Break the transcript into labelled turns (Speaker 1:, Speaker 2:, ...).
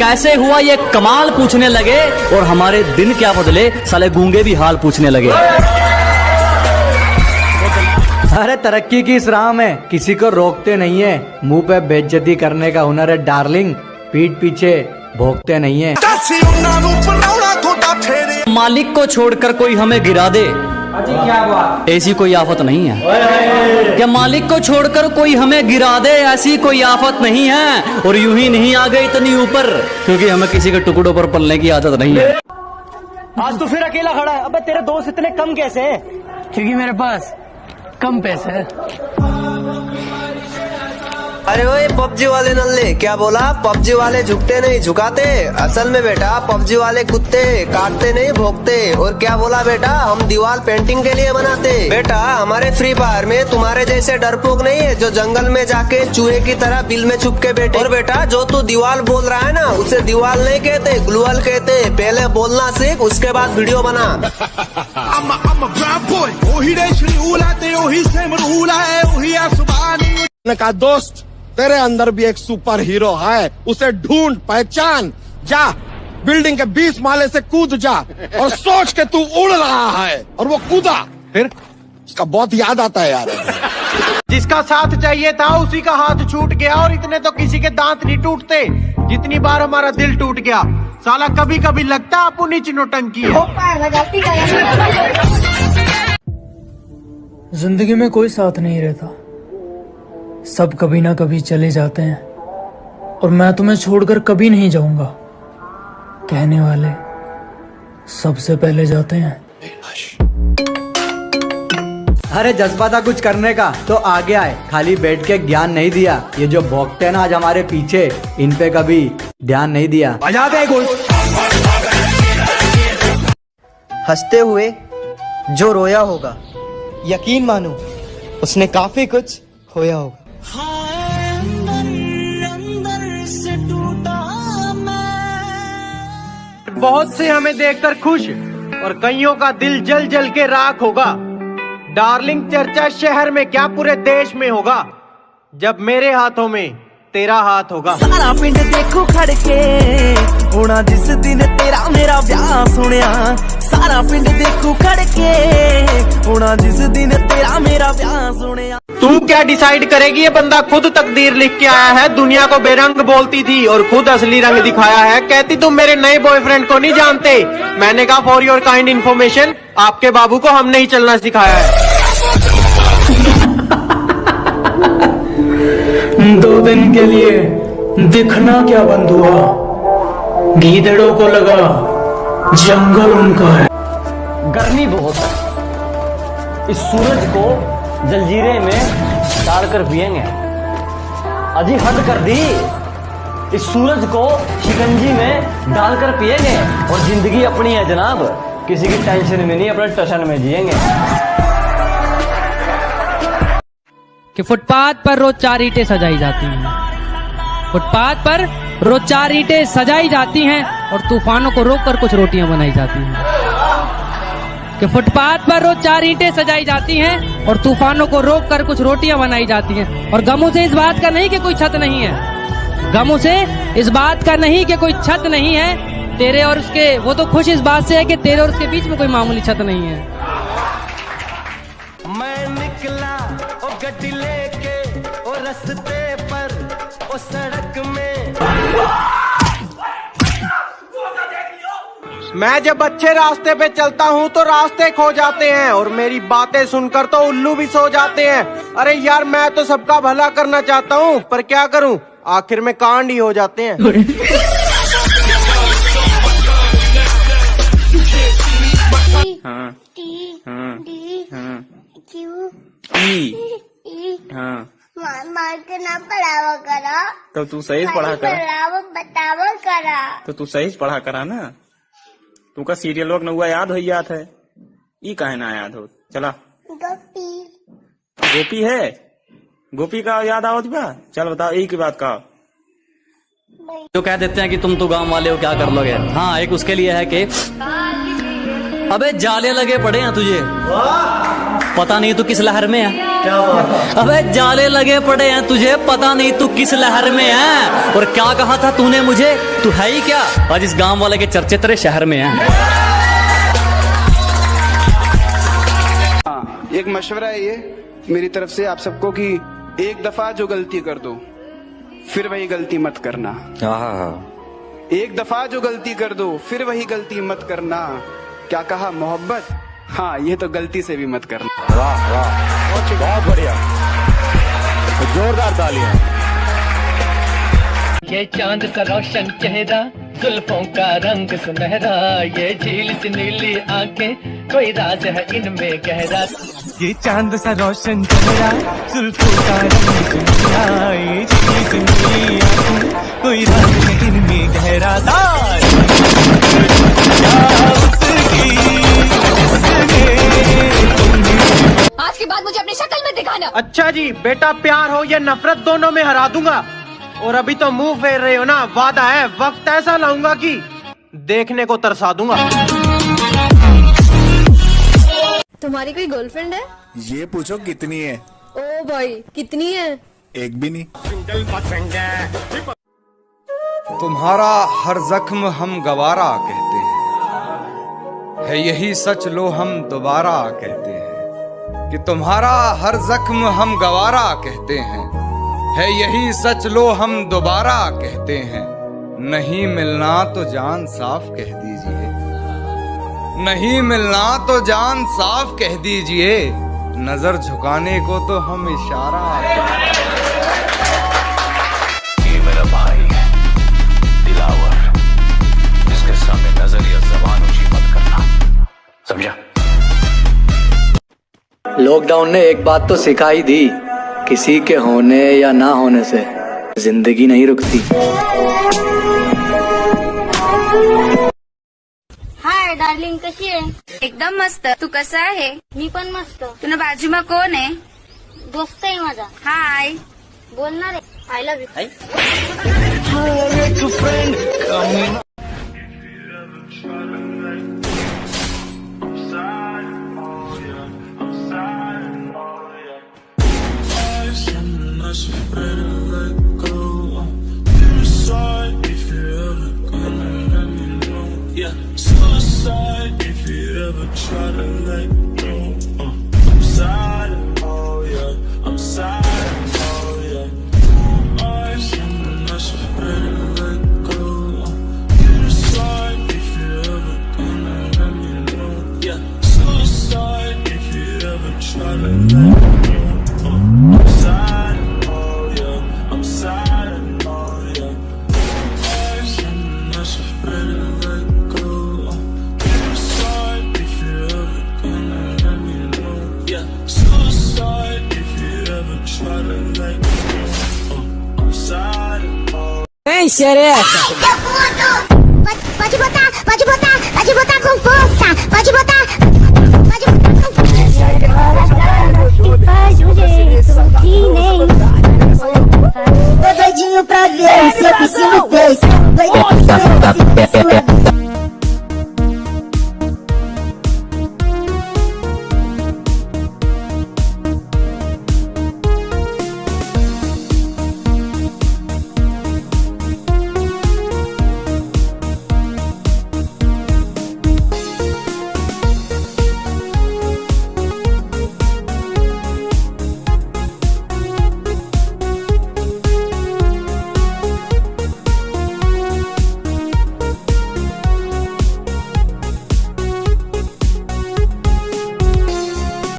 Speaker 1: कैसे हुआ ये कमाल पूछने लगे और हमारे दिन क्या बदले, साले गूंगे भी हाल पूछने लगे।
Speaker 2: अरे तरक्की की इस राह में किसी को रोकते नहीं है, मुंह पे बेइज्जती करने का हुनर है डार्लिंग, पीठ पीछे भोगते नहीं है।
Speaker 1: मालिक को छोड़कर कोई हमें गिरा दे,
Speaker 2: क्या बात,
Speaker 1: ऐसी कोई आफत नहीं है। क्या मालिक को छोड़कर कोई हमें गिरा दे, ऐसी कोई आफत नहीं है। और यूं ही नहीं आ गए इतनी ऊपर, क्योंकि हमें किसी के टुकड़ों पर पलने की आदत नहीं है।
Speaker 3: आज तो फिर अकेला खड़ा है। अबे तेरे दोस्त इतने कम कैसे हैं?
Speaker 4: क्योंकि मेरे पास कम पैसे है।
Speaker 5: अरे ओए पबजी वाले नल्ले, क्या बोला? पबजी वाले झुकते नहीं झुकाते, असल में बेटा पबजी वाले कुत्ते काटते नहीं भोगते। और क्या बोला बेटा? हम दीवार पेंटिंग के लिए बनाते। बेटा हमारे फ्री फायर में तुम्हारे जैसे डरपोक नहीं है जो जंगल में जाके चूहे की तरह बिल में छुप के बैठे। और बेटा जो तू दीवार बोल रहा है ना, उसे दीवार नहीं कहते, ग्लूअल कहते। पहले बोलना सीख, उसके बाद वीडियो बना।
Speaker 6: का दोस्त तेरे अंदर भी एक सुपर हीरो है, उसे ढूंढ पहचान, जा बिल्डिंग के 20 माले से कूद जा और सोच के तू उड़ रहा है। और वो कूदा, फिर उसका बहुत याद आता है यार।
Speaker 7: जिसका साथ चाहिए था उसी का हाथ छूट गया, और इतने तो किसी के दांत नहीं टूटते जितनी बार हमारा दिल टूट गया। साला कभी कभी लगता आप नीच नौटंकी है।
Speaker 4: जिंदगी में कोई साथ नहीं रहता, सब कभी ना कभी चले जाते हैं, और मैं तुम्हें छोड़कर कभी नहीं जाऊंगा। कहने वाले सबसे पहले जाते हैं।
Speaker 2: अरे जज्बा था कुछ करने का तो आगे आए, खाली बैठ के ज्ञान नहीं दिया। ये जो भोगते हैं ना आज हमारे पीछे, इन पे कभी ध्यान नहीं दिया।
Speaker 5: हंसते हुए जो रोया होगा, यकीन मानो उसने काफी कुछ खोया होगा।
Speaker 7: बहुत से हमें देखकर खुश और कईयों का दिल जल जल के राख होगा। डार्लिंग चर्चा शहर में क्या पूरे देश में होगा, जब मेरे हाथों में तेरा हाथ होगा।
Speaker 8: सारा पिंड देखो खड़के होना जिस दिन तेरा मेरा ब्याह सुनिया। सारा पिंड देखो खड़के होना जिस दिन तेरा मेरा ब्याह सुनिया।
Speaker 7: तू क्या डिसाइड करेगी? ये बंदा खुद तकदीर लिख के आया है। दुनिया को बेरंग बोलती थी और खुद असली रंग दिखाया है। कहती तुम मेरे नए बॉयफ्रेंड को नहीं जानते। मैंने कहा फॉर योर काइंड इन्फॉर्मेशन, आपके बाबू को हमने ही चलना सिखाया है।
Speaker 4: 2 दिन के लिए दिखना क्या बंद हुआ, गीदड़ों को लगा जंगल उनका है।
Speaker 1: गर्मी बहुत है, इस सूरज को जलजीरे में डालकर पिएंगे। अजी हद कर दी, इस सूरज को शिकंजी में डालकर पिएंगे। और जिंदगी अपनी है जनाब, किसी की टेंशन में नहीं, अपने टशन में जिएंगे।
Speaker 9: कि फुटपाथ पर रोज 4 ईंटें सजाई जाती हैं, फुटपाथ पर रोज 4 ईंटें सजाई जाती हैं और तूफानों को रोककर कुछ रोटियां बनाई जाती हैं। कि फुटपाथ पर रोज 4 ईंटें सजाई जाती हैं और तूफानों को रोककर कुछ रोटियां बनाई जाती हैं। और गमों से इस बात का नहीं कि कोई छत नहीं है, गमों से इस बात का नहीं कि कोई छत नहीं है तेरे और उसके, वो तो खुश इस बात से है कि तेरे और उसके बीच में कोई मामूली छत नहीं है।
Speaker 8: मैं निकला ओ गड्डी लेके ओ रस्ते पर ओ सड़क में।
Speaker 7: मैं जब अच्छे रास्ते पे चलता हूँ तो रास्ते खो जाते हैं, और मेरी बातें सुनकर तो उल्लू भी सो जाते हैं। अरे यार मैं तो सबका भला करना चाहता हूँ, पर क्या करूँ, आखिर में कांड ही हो जाते हैं।
Speaker 10: हाँ हाँ हाँ क्यों हाँ मार के ना पढ़ावा करा तो तू सही पढ़ा करा, बतावा करा तो तू सही पढ़ा करा ना। तू का सीरियल लोग न हुआ याद हो याद है, ई काहे ना याद हो। चला गोपी, गोपी है, गोपी का याद आओ बा। चल बताओ एक ही बात का।
Speaker 1: जो कह देते हैं कि तुम तो गांव वाले हो क्या कर लोगे। हाँ एक उसके लिए है कि अबे जाले लगे पड़े हैं तुझे, पता नहीं तू किस लहर में है। अबे जाले लगे पड़े हैं तुझे, पता नहीं तू किस लहर में है। और क्या कहा था तूने मुझे, तू है ही क्या? आज इस गांव वाले के चर्चे तेरे शहर में हैं।
Speaker 11: एक मशवरा है ये मेरी तरफ से आप सबको कि एक दफा जो गलती कर दो फिर वही गलती मत करना। एक दफा जो गलती कर दो फिर वही गलती मत करना। क्या कहा मोहब्बत? हाँ, ये तो गलती से भी मत करना।
Speaker 3: वाह वाह, बहुत बढ़िया, जोरदार तालियां।
Speaker 12: ये चांद सा रोशन चेहरा, जुल्फों का रंग सुनहरा, ये झील सी नीली आंखें, कोई राज है इनमें गहरा। ये चांद सा रोशन चेहरा, जुल्फों का रंग सुनहरा, ये झील सी नीली आंखें, कोई राज है इनमें गहरा।
Speaker 13: आज के बाद मुझे अपनी शक्ल में दिखाना।
Speaker 7: अच्छा जी, बेटा प्यार हो या नफरत दोनों में हरा दूंगा। और अभी तो मुंह फेर रहे हो ना, वादा है वक्त ऐसा लाऊंगा कि देखने को तरसा दूंगा।
Speaker 13: तुम्हारी कोई गर्लफ्रेंड है?
Speaker 14: ये पूछो कितनी है।
Speaker 13: ओ भाई, कितनी है?
Speaker 14: एक भी नहीं।
Speaker 15: तुम्हारा हर जख्म हम गवारा कहते हैं, है यही सच लो हम दोबारा कहते हैं। कि तुम्हारा हर जख्म हम गवारा कहते हैं, है यही सच लो हम दोबारा कहते हैं। नहीं मिलना तो जान साफ कह दीजिए, नहीं मिलना तो जान साफ कह दीजिए, नजर झुकाने को तो हम इशारा।
Speaker 16: ये मेरा भाई है दिलावर, इसके सामने नजर या जबान ऊंची मत करना, समझा?
Speaker 2: लॉकडाउन ने एक बात तो सिखाई दी, किसी के होने या ना होने से जिंदगी नहीं रुकती।
Speaker 13: हाय डार्लिंग, कशी आहे? एकदम मस्त. तू कसा आहे? मी पण मस्त. तुला बाजूमा कोण आहे? दोस्त आहे माझा. हाय, बोलणार आहे. I love you.
Speaker 17: Suicide if you ever try to let go. I'm sad, oh yeah, I'm sad, oh yeah. I'm not afraid to let go. Suicide if you ever gonna let me know. Yeah, suicide if you ever try to let go. I'm sad, oh yeah, I'm sad, oh yeah. I'm not afraid to let go. Suicide if you ever gonna let me know. Yeah, suicide if you ever try to let go. I'm sad, oh.
Speaker 8: Ei, xereca!
Speaker 13: Pode botar com força. Pode botar com força. E faz um jeito que nem. Tô doidinho pra ver se eu piscino fez. Doidinho pra ver se eu piscino.